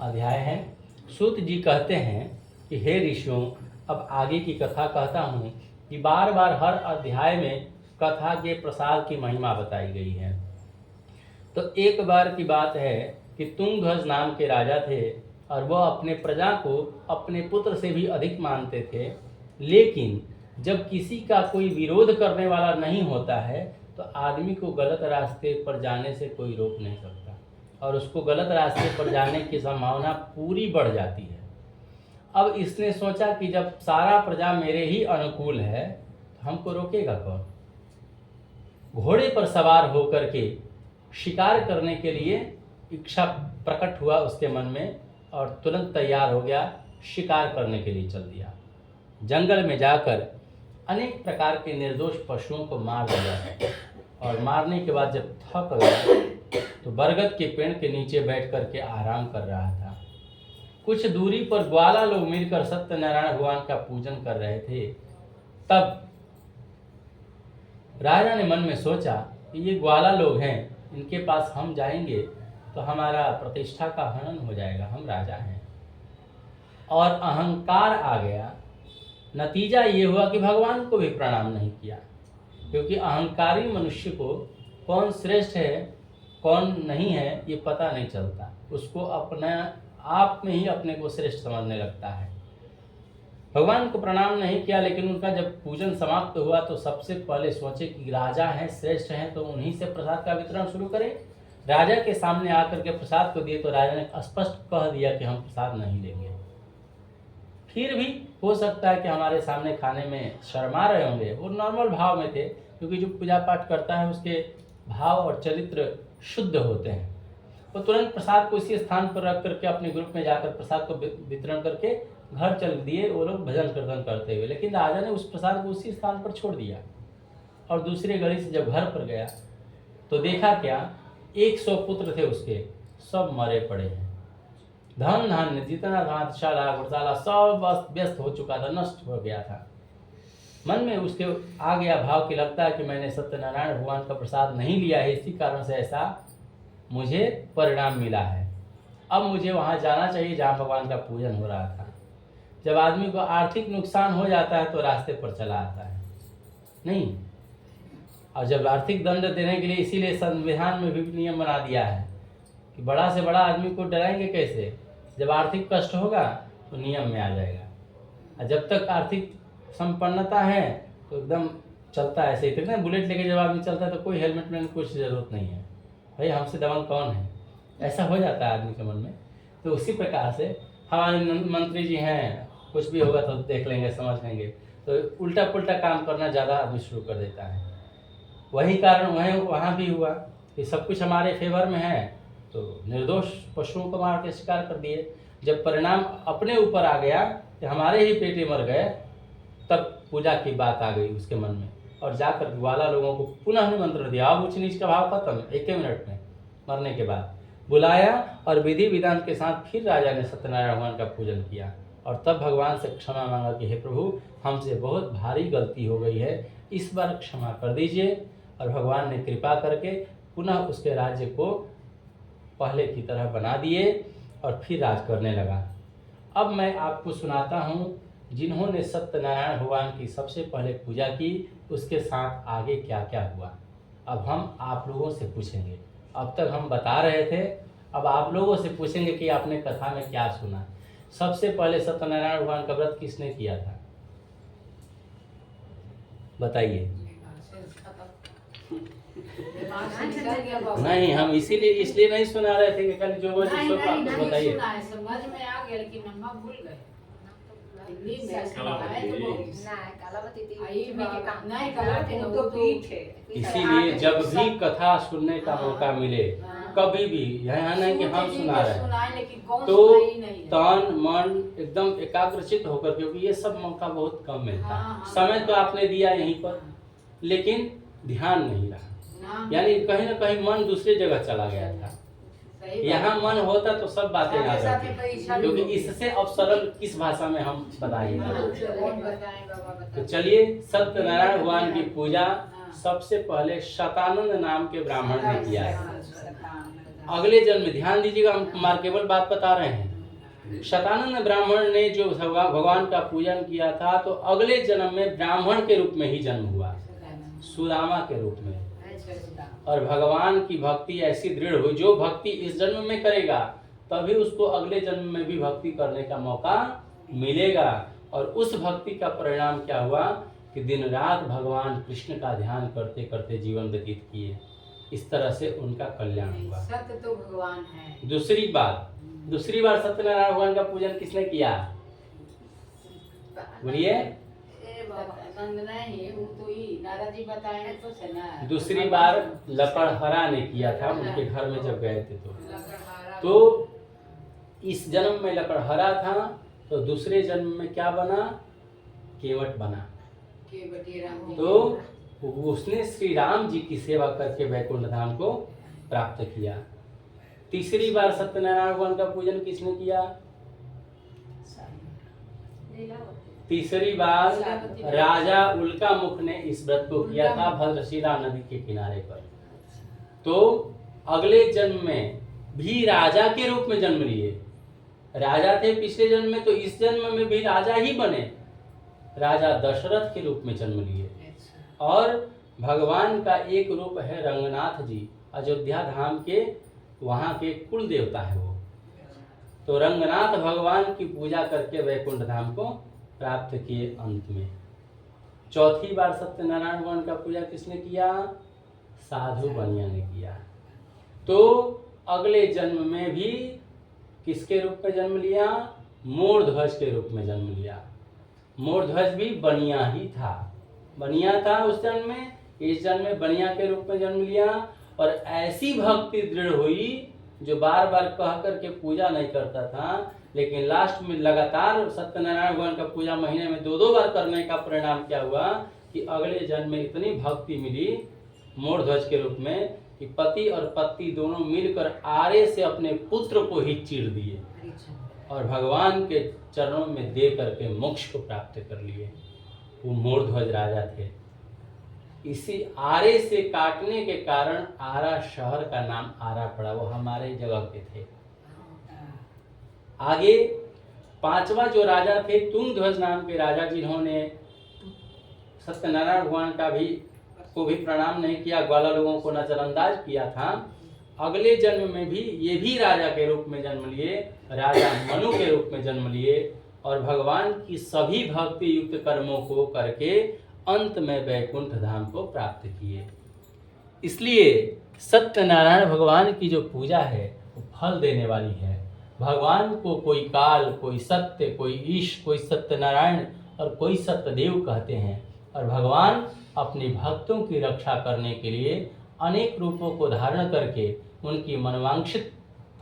अध्याय है। सूत जी कहते हैं कि हे ऋषियों, अब आगे की कथा कहता हूँ कि बार बार हर अध्याय में कथा के प्रसाद की महिमा बताई गई है। तो एक बार की बात है कि तुंगध्वज नाम के राजा थे और वह अपने प्रजा को अपने पुत्र से भी अधिक मानते थे, लेकिन जब किसी का कोई विरोध करने वाला नहीं होता है तो आदमी को गलत रास्ते पर जाने से कोई रोक नहीं सकता और उसको गलत रास्ते पर जाने की संभावना पूरी बढ़ जाती है। अब इसने सोचा कि जब सारा प्रजा मेरे ही अनुकूल है तो हमको रोकेगा कौन। घोड़े पर सवार होकर के शिकार करने के लिए इच्छा प्रकट हुआ उसके मन में और तुरंत तैयार हो गया, शिकार करने के लिए चल दिया। जंगल में जाकर अनेक प्रकार के निर्दोष पशुओं को मार दिया और मारने के बाद जब थक गया तो बरगद के पेड़ के नीचे बैठ करके आराम कर रहा था। कुछ दूरी पर ग्वाला लोग मिलकर सत्यनारायण भगवान का पूजन कर रहे थे। तब राजा ने मन में सोचा कि ये ग्वाला लोग हैं, इनके पास हम जाएंगे तो हमारा प्रतिष्ठा का हनन हो जाएगा, हम राजा हैं। और अहंकार आ गया। नतीजा ये हुआ कि भगवान को भी प्रणाम नहीं किया, क्योंकि अहंकारी मनुष्य को कौन श्रेष्ठ है कौन नहीं है ये पता नहीं चलता। उसको अपने आप में ही अपने को श्रेष्ठ समझने लगता है। भगवान को प्रणाम नहीं किया, लेकिन उनका जब पूजन समाप्त हुआ तो सबसे पहले सोचे कि राजा हैं, श्रेष्ठ हैं, तो उन्हीं से प्रसाद का वितरण शुरू करें। राजा के सामने आकर के प्रसाद को दिए तो राजा ने स्पष्ट कह दिया कि हम प्रसाद नहीं लेंगे। फिर भी हो सकता है कि हमारे सामने खाने में शर्मा रहे होंगे, वो नॉर्मल भाव में थे, क्योंकि जो पूजा पाठ करता है उसके भाव और चरित्र शुद्ध होते हैं। वो तुरंत प्रसाद को इसी स्थान पर रख करके अपने ग्रुप में जाकर प्रसाद को वितरण करके घर चल दिए, वो लोग भजन कीर्तन करते हुए। लेकिन राजा ने उस प्रसाद को उसी स्थान पर छोड़ दिया और दूसरे घड़ी से जब घर पर गया तो देखा क्या, 100 पुत्र थे उसके, सब मरे पड़े हैं। धन धान्य जितना धातशाला घुड़शाला सब बस व्यस्त हो चुका था, नष्ट हो गया था। मन में उसके आ गया भाव कि लगता है कि मैंने सत्यनारायण भगवान का प्रसाद नहीं लिया है, इसी कारण से ऐसा मुझे परिणाम मिला है। अब मुझे वहाँ जाना चाहिए जहाँ भगवान का पूजन हो रहा था। जब आदमी को आर्थिक नुकसान हो जाता है तो रास्ते पर चला आता है नहीं, और जब आर्थिक दंड देने के लिए इसीलिए संविधान में भी नियम बना दिया है कि बड़ा से बड़ा आदमी को डराएंगे कैसे, जब आर्थिक कष्ट होगा तो नियम में आ जाएगा, और जब तक आर्थिक संपन्नता है तो एकदम चलता है ऐसे ही। बुलेट लेके जब आदमी चलता है तो कोई हेलमेट में कुछ ज़रूरत नहीं है, भाई हमसे दबंग कौन है, ऐसा हो जाता है आदमी के मन में। तो उसी प्रकार से हमारे मंत्री जी हैं, कुछ भी होगा तो देख लेंगे समझ लेंगे, तो उल्टा पुल्टा काम करना ज़्यादा आदमी शुरू कर देता है। वही कारण वहाँ भी हुआ कि सब कुछ हमारे फेवर में है तो निर्दोष पशुओं को मार के शिकार कर दिए। जब परिणाम अपने ऊपर आ गया कि हमारे ही बेटे मर गए, तब पूजा की बात आ गई उसके मन में और जाकर ग्वाला लोगों को पुनः निमंत्रण दिया। अब ऊंच नीच का भाव खत्म, 1 मिनट में मरने के बाद बुलाया और विधि विधान के साथ फिर राजा ने सत्यनारायण भगवान का पूजन किया और तब भगवान से क्षमा मांगा कि हे प्रभु, हमसे बहुत भारी गलती हो गई है, इस बार क्षमा कर दीजिए। और भगवान ने कृपा करके पुनः उसके राज्य को पहले की तरह बना दिए और फिर राज करने लगा। अब मैं आपको सुनाता हूँ जिन्होंने सत्यनारायण भगवान की सबसे पहले पूजा की, उसके साथ आगे क्या क्या हुआ। अब हम आप लोगों से पूछेंगे, अब तक हम बता रहे थे, अब आप लोगों से पूछेंगे कि आपने कथा में क्या सुना। सबसे पहले सत्यनारायण भगवान का व्रत किसने किया था, बताइए। नहीं, हम इसलिए नहीं सुना रहे थे कि कल जो बताइए। समझ में आ गया लेकिन मम्मा भूल गए। इसीलिए जब भी कथा सुनने का मौका मिले, कभी भी यहाँ नहीं कि हम सुना रहे हैं, तो तन मन एकदम एकाग्रचित होकर, क्योंकि ये सब मौका बहुत कम मिलता है। समय तो आपने दिया यहीं पर, लेकिन ध्यान नहीं रहा, यानी कहीं ना कहीं मन दूसरी जगह चला गया था। यहाँ मन होता तो सब बातें आ जाती, क्योंकि इससे अब सरल किस भाषा में हम बताएंगे। तो चलिए, सत्यनारायण भगवान की पूजा सबसे पहले शतानंद नाम के ब्राह्मण ने किया है। अगले जन्म में ध्यान दीजिएगा, हम मार्केबल बात बता रहे हैं, शतानंद ब्राह्मण ने जो भगवान का पूजन किया था तो अगले जन्म में ब्राह्मण के रूप में ही जन्म हुआ, सुदामा के रूप में। और भगवान की भक्ति ऐसी दृढ़ हुई, जो भक्ति इस जन्म में करेगा तभी उसको अगले जन्म में भी भक्ति करने का मौका मिलेगा। और उस भक्ति का परिणाम क्या हुआ कि दिन रात भगवान कृष्ण का ध्यान करते करते जीवन व्यतीत किए। इस तरह से उनका कल्याण हुआ। सत्य तो भगवान है। दूसरी बार सत्यनारायण भगवान का पूजन किसने किया? बोलिए। दूसरी बार लकड़हरा ने किया था, उनके घर में जब गए थे तो इस जन्म में लकड़हरा था, तो दूसरे जन्म में क्या बना? केवट बना। तो उसने श्री राम जी की सेवा करके वैकुंठ धाम को प्राप्त किया। तीसरी बार सत्यनारायण भगवान का पूजन किसने किया? तीसरी बार राजा उल्का मुख ने इस व्रत को किया था भद्रशिला नदी के किनारे पर। तो अगले जन्म में भी राजा के रूप में जन्म लिए। राजा थे पिछले जन्म में, तो इस जन्म में भी राजा ही बने, राजा दशरथ के रूप में जन्म लिए। और भगवान का एक रूप है रंगनाथ जी, अयोध्या धाम के वहाँ के कुल देवता है वो। तो रंगनाथ भगवान की पूजा करके वैकुंठ धाम को प्राप्त किए अंत में। चौथी बार सत्यनारायण भगवान का पूजा किसने किया? साधु बनिया ने किया। तो अगले जन्म में भी किसके रूप में जन्म लिया? मोरध्वज के रूप में जन्म लिया। मोरध्वज भी बनिया ही था, बनिया था उस जन्म में, इस जन्म में बनिया के रूप में जन्म लिया। और ऐसी भक्ति दृढ़ हुई जो बार बार कह करके पूजा नहीं करता था, लेकिन लास्ट में लगातार सत्यनारायण भगवान का पूजा महीने में 2-2 बार करने का परिणाम क्या हुआ कि अगले जन्म में इतनी भक्ति मिली मोरध्वज के रूप में कि पति और पत्नी दोनों मिलकर आरे से अपने पुत्र को ही चीर दिए और भगवान के चरणों में दे करके मोक्ष को प्राप्त कर लिए। वो मोरध्वज राजा थे। इसी आरे से काटने के कारण आरा शहर का नाम आरा पड़ा, वो हमारे जगह के थे। आगे 5वां जो राजा थे तुंगध्वज नाम के राजा, जिन्होंने सत्यनारायण भगवान को भी प्रणाम नहीं किया, ग्वाला लोगों को नजरअंदाज किया था। अगले जन्म में भी ये भी राजा के रूप में जन्म लिए, राजा मनु के रूप में जन्म लिए और भगवान की सभी भक्ति युक्त कर्मों को करके अंत में वैकुंठ धाम को प्राप्त किए। इसलिए सत्यनारायण भगवान की जो पूजा है वो फल देने वाली है। भगवान को कोई काल, कोई सत्य, कोई ईश, कोई सत्यनारायण और कोई सत्यदेव कहते हैं। और भगवान अपने भक्तों की रक्षा करने के लिए अनेक रूपों को धारण करके उनकी मनवांछित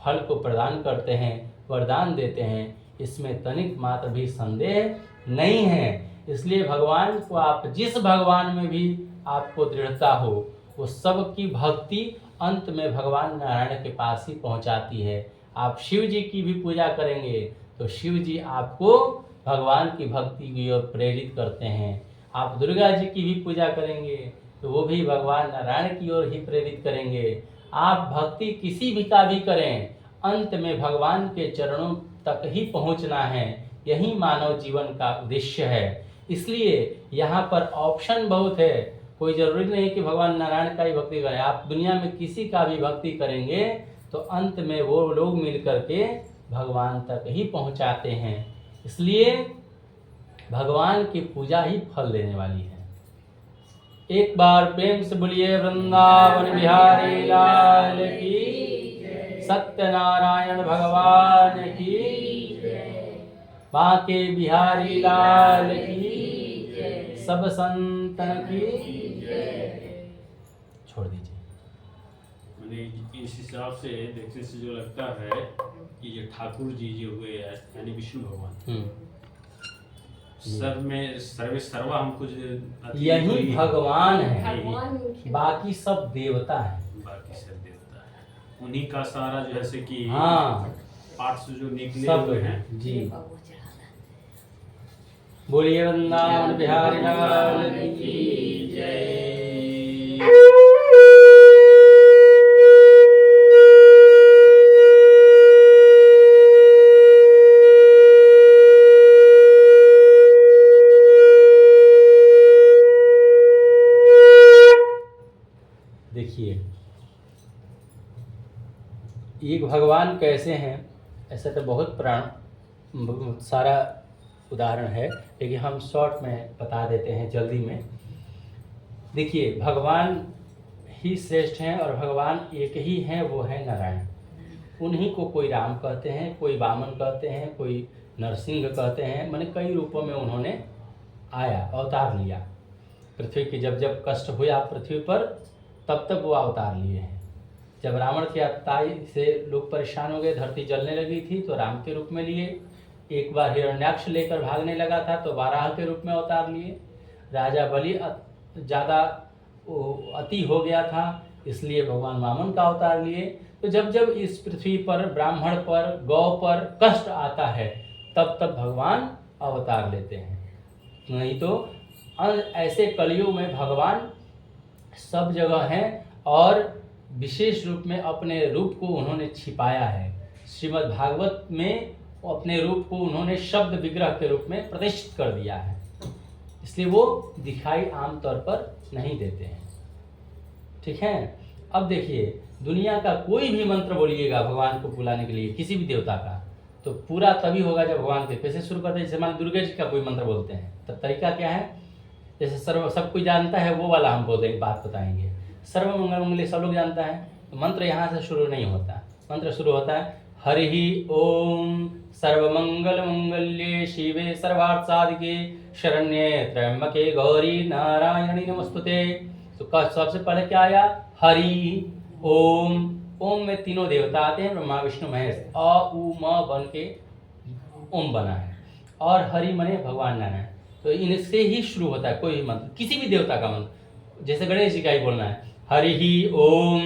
फल को प्रदान करते हैं, वरदान देते हैं। इसमें तनिक मात्र भी संदेह नहीं है। इसलिए भगवान को आप जिस भगवान में भी आपको दृढ़ता हो, वो सबकी भक्ति अंत में भगवान नारायण के पास ही पहुंचाती है। आप शिव जी की भी पूजा करेंगे तो शिव जी आपको भगवान की भक्ति की ओर प्रेरित करते हैं। आप दुर्गा जी की भी पूजा करेंगे तो वो भी भगवान नारायण की ओर ही प्रेरित करेंगे। आप भक्ति किसी भी का भी करें, अंत में भगवान के चरणों तक ही पहुंचना है। यही मानव जीवन का उद्देश्य है। इसलिए यहाँ पर ऑप्शन बहुत है। कोई जरूरी नहीं कि भगवान नारायण का ही भक्ति करें। आप दुनिया में किसी का भी भक्ति करेंगे तो अंत में वो लोग मिल करके भगवान तक ही पहुंचाते हैं। इसलिए भगवान की पूजा ही फल देने वाली है। एक बार प्रेम से बोलिए वृंदावन बिहारी लाल की, सत्यनारायण भगवान की, बांके बिहारी लाल की, सब संतन की। छोड़ दीजिए। इस हिसाब से देखने से जो लगता है कि ये ठाकुर जी जो हुए यानी विष्णु भगवान सब में सर्वा हमको यही भगवान है, बाकी सब देवता है। बाकी सब देवता है, उन्हीं का सारा जैसे कि हाँ पार्ट्स जो निकले सब हुए हैं जी। बोलिए वृंदावन बिहारी लाल की जय। ये भगवान कैसे हैं, ऐसा तो बहुत सारा उदाहरण है, लेकिन हम शॉर्ट में बता देते हैं जल्दी में। देखिए, भगवान ही श्रेष्ठ हैं और भगवान एक ही हैं, वो है नारायण। उन्हीं को कोई राम कहते हैं, कोई वामन कहते हैं, कोई नरसिंह कहते हैं। मैंने कई रूपों में उन्होंने आया, अवतार लिया। पृथ्वी की जब जब कष्ट हुआ पृथ्वी पर, तब तब वो अवतार लिए हैं। जब रावण की अत्याचार से लोग परेशान हो गए, धरती जलने लगी थी, तो राम के रूप में लिए। एक बार हिरण्याक्ष लेकर भागने लगा था, तो वाराह के रूप में अवतार लिए। राजा बलि ज़्यादा अति हो गया था, इसलिए भगवान वामन का अवतार लिए। तो जब जब इस पृथ्वी पर, ब्राह्मण पर, गौ पर कष्ट आता है, तब तब भगवान अवतार लेते हैं। नहीं तो ऐसे कलयुग में भगवान सब जगह हैं और विशेष रूप में अपने रूप को उन्होंने छिपाया है। श्रीमद् भागवत में अपने रूप को उन्होंने शब्द विग्रह के रूप में प्रतिष्ठित कर दिया है, इसलिए वो दिखाई आमतौर पर नहीं देते हैं। ठीक है। अब देखिए, दुनिया का कोई भी मंत्र बोलिएगा भगवान को बुलाने के लिए, किसी भी देवता का, तो पूरा तभी होगा जब भगवान के कैसे शुरू करते हैं। जैसे मान दुर्गा जी का कोई मंत्र बोलते हैं, तब तरीका क्या है, जैसे सब कोई जानता है वो वाला हम बोलेंगे, बात बताएंगे। सर्व मंगल मंगले सब लोग जानता है, तो मंत्र यहाँ से शुरू नहीं होता। मंत्र शुरू होता है हरि ओम सर्वमंगल मंगल्ये शिवे सर्वार्थ साधिके शरण्ये त्र्यंबके गौरी नारायणी नमस्तुते। तो सबसे पहले क्या आया, हरि ओम। ओम में तीनों देवता आते हैं, ब्रह्मा विष्णु महेश। अ उ म बन के ओम बना है, और हरि मने भगवान नारायण। तो इनसे ही शुरू होता है कोई भी मंत्र, किसी भी देवता का मंत्र। जैसे गणेश जी का ही बोलना है, हरि ओम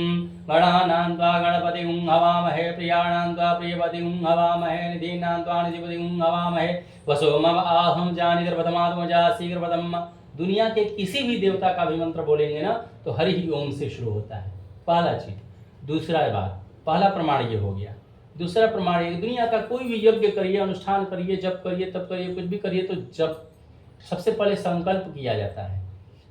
गणानां त्वा गणपतिं हवामहे प्रियाणां त्वा प्रियपतिं हवामहे निधीनां त्वा निधिपतिं हवामहे वसो मम आहं जानिर्वतमात्मजा शीघ्रवतम। दुनिया के किसी भी देवता का भी मंत्र बोलेंगे ना, तो हरि ओम से शुरू होता है, पहला चीज। दूसरा बात, पहला प्रमाण ये हो गया। दूसरा प्रमाण ये, दुनिया का कोई भी यज्ञ करिए, अनुष्ठान करिए, जप करिए, तप करिए, कुछ भी करिए, तो जब सबसे पहले संकल्प किया जाता है।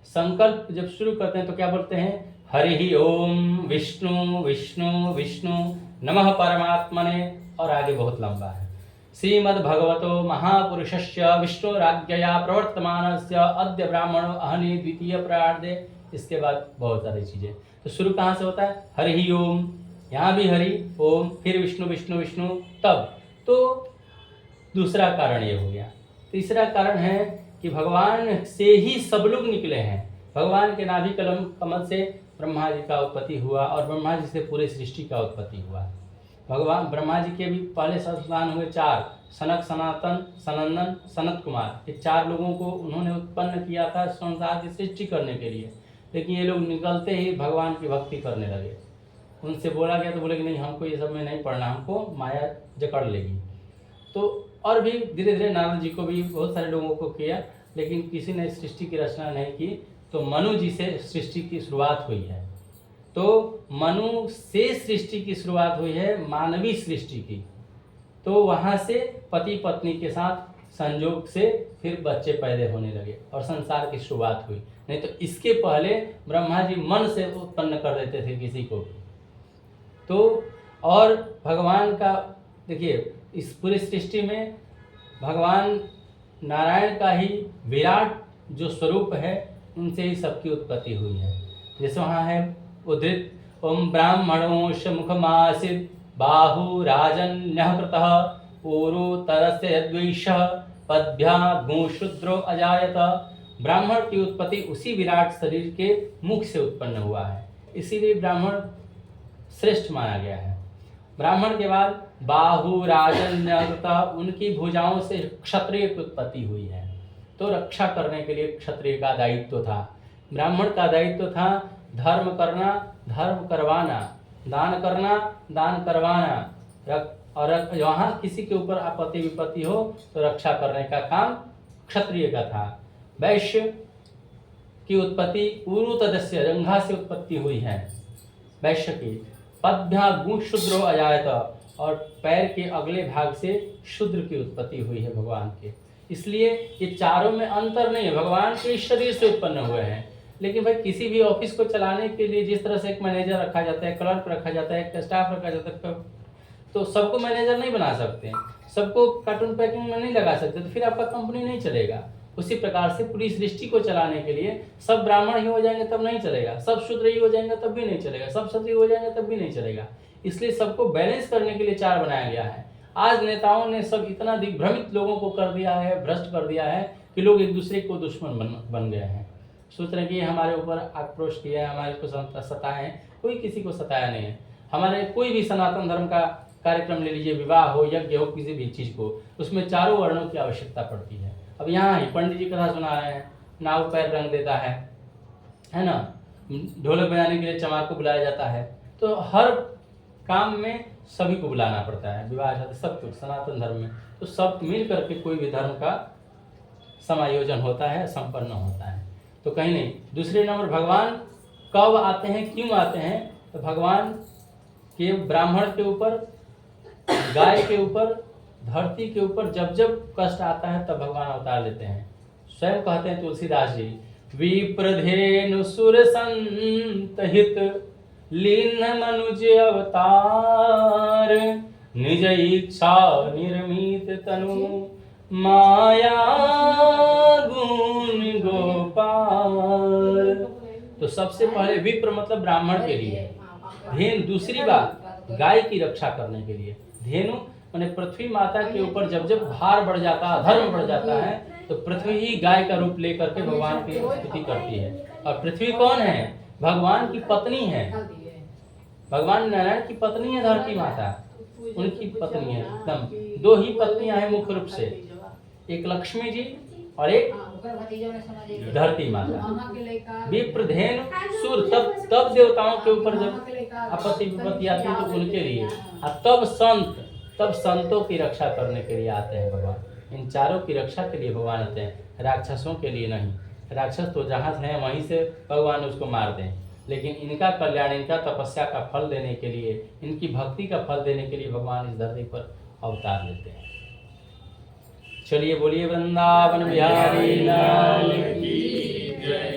संकल्प जब शुरू करते हैं तो क्या बोलते हैं, हरि ओम विष्णु विष्णु विष्णु नमः परमात्मने, और आगे बहुत लंबा है। श्रीमद् भगवतो महापुरुषस्य विष्णुराज्ञया प्रवर्तमानस्य अद्य ब्राह्मणो अहनि द्वितीय प्रार्धे। इसके बाद बहुत सारी चीजें। तो शुरू कहाँ से होता है, हरि ओम, यहाँ भी हरि ओम, फिर विष्णु विष्णु विष्णु, तब। तो दूसरा कारण ये हो गया। तीसरा कारण है कि भगवान से ही सब लोग निकले हैं। भगवान के नाभि कमल से ब्रह्मा जी का उत्पत्ति हुआ, और ब्रह्मा जी से पूरे सृष्टि का उत्पत्ति हुआ। भगवान ब्रह्मा जी के भी पहले संतान हुए 4, सनक, सनातन, सनंदन, सनत कुमार। ये 4 लोगों को उन्होंने उत्पन्न किया था संसार की सृष्टि करने के लिए। लेकिन ये लोग निकलते ही भगवान की भक्ति करने लगे। उनसे बोला गया तो बोले कि नहीं, हमको ये सब में नहीं पढ़ना, हमको माया जकड़ लेगी। तो और भी धीरे धीरे नारद जी को भी बहुत सारे लोगों को किया, लेकिन किसी ने सृष्टि की रचना नहीं की। तो मनु जी से सृष्टि की शुरुआत हुई है। तो मनु से सृष्टि की शुरुआत हुई है, मानवीय सृष्टि की। तो वहाँ से पति पत्नी के साथ संयोग से फिर बच्चे पैदा होने लगे और संसार की शुरुआत हुई। नहीं तो इसके पहले ब्रह्मा जी मन से उत्पन्न कर देते थे किसी को। तो और भगवान का देखिए, इस पूरी सृष्टि में भगवान नारायण का ही विराट जो स्वरूप है, उनसे ही सबकी उत्पत्ति हुई है। जैसे वहाँ है उद्धृत, ओम ब्राह्मणोश मुखमासित बाहु राजन्यः कृतः पूर्व तरस्य यद्वैषः पद्भ्या भूशूद्रो अजायत। ब्राह्मण की उत्पत्ति उसी विराट शरीर के मुख से उत्पन्न हुआ है, इसीलिए ब्राह्मण श्रेष्ठ माना गया है। ब्राह्मण के बाद बाहु राजन्यकृता, उनकी भुजाओं से क्षत्रिय की उत्पत्ति हुई है। तो रक्षा करने के लिए क्षत्रिय का दायित्व था। ब्राह्मण का दायित्व था धर्म करना, धर्म करवाना, दान करना, दान करवाना, और वहाँ किसी के ऊपर आपत्ति विपत्ति हो तो रक्षा करने का काम क्षत्रिय का था। वैश्य की उत्पत्ति उरुतदस्य, जंघा से उत्पत्ति हुई है वैश्य की। पद्भ्या गुण शूद्रो अजायत, और पैर के अगले भाग से शूद्र की उत्पत्ति हुई है भगवान के। इसलिए ये चारों में अंतर नहीं है, भगवान के शरीर से उत्पन्न हुए हैं। लेकिन भाई किसी भी ऑफिस को चलाने के लिए जिस तरह से एक मैनेजर रखा जाता है, क्लर्क रखा जाता है, एक स्टाफ रखा जाता है, तो सबको मैनेजर नहीं बना सकते, सबको कार्टून पैकिंग में नहीं लगा सकते, तो फिर आपका कंपनी नहीं चलेगा। उसी प्रकार से पूरी सृष्टि को चलाने के लिए सब ब्राह्मण ही हो जाएंगे तब नहीं चलेगा, सब शूद्र ही हो जाएंगे तब भी नहीं चलेगा, सब क्षत्रिय हो जाएंगे तब भी नहीं चलेगा। इसलिए सबको बैलेंस करने के लिए 4 बनाया गया है। आज नेताओं ने सब इतना दिग्भ्रमित लोगों को कर दिया है, भ्रष्ट कर दिया है कि लोग एक दूसरे को दुश्मन बन गए हैं। सोच रहे कि हमारे ऊपर आक्रोश किया है, हमारे को सताए हैं, कोई किसी को सताया नहीं है। हमारे कोई भी सनातन धर्म का कार्यक्रम ले लीजिए, विवाह हो, यज्ञ हो, किसी भी चीज़ को, उसमें 4 वर्णों की आवश्यकता पड़ती है। अब यहाँ ही पंडित जी कथा सुना रहे हैं, नाव पैर रंग देता है ना, ढोलक बजाने के लिए चमार को बुलाया जाता है। तो हर काम में सभी को बुलाना पड़ता है, विवाह शादी सब कुछ सनातन धर्म में, तो सब मिल करके कोई भी धर्म का समायोजन होता है, संपन्न होता है। तो कहीं नहीं। दूसरे नंबर, भगवान कब आते हैं, क्यों आते हैं? तो भगवान के ब्राह्मण के ऊपर, गाय के ऊपर, धरती के ऊपर जब जब कष्ट आता है तब भगवान अवतार लेते हैं। स्वयं कहते हैं तुलसीदास जी, विप्रधेनु सुर संत हित लीन मनुज अवतार, निज इच्छा निर्मित तनु माया गुण गोपाल। तो सबसे पहले विप्र मतलब ब्राह्मण के लिए, धेनु दूसरी बात गाय की रक्षा करने के लिए। धेनु माने पृथ्वी माता के ऊपर जब जब भार बढ़ जाता है, धर्म बढ़ जाता है, तो पृथ्वी ही गाय का रूप लेकर के भगवान की स्तुति करती है। और पृथ्वी कौन है? भगवान की पत्नी है, भगवान नारायण की पत्नी है धरती माता, उनकी पत्नी है एकदम। 2 ही पत्नियां हैं मुख्य रूप से, एक लक्ष्मी जी और एक धरती माता। विप्रधेनु सुर, तब देवताओं के ऊपर जब आपत्ति विपत्ति आती है तो उनके लिए, और तब संतों की रक्षा करने के लिए आते हैं भगवान। इन 4 की रक्षा के लिए भगवान आते हैं, राक्षसों के लिए नहीं। राक्षस तो जहाँ हैं वहीं से भगवान उसको मार दें, लेकिन इनका कल्याण, इनका तपस्या का फल देने के लिए, इनकी भक्ति का फल देने के लिए भगवान इस धरती पर अवतार लेते हैं। चलिए बोलिए वृंदावन बिहारी लाल की।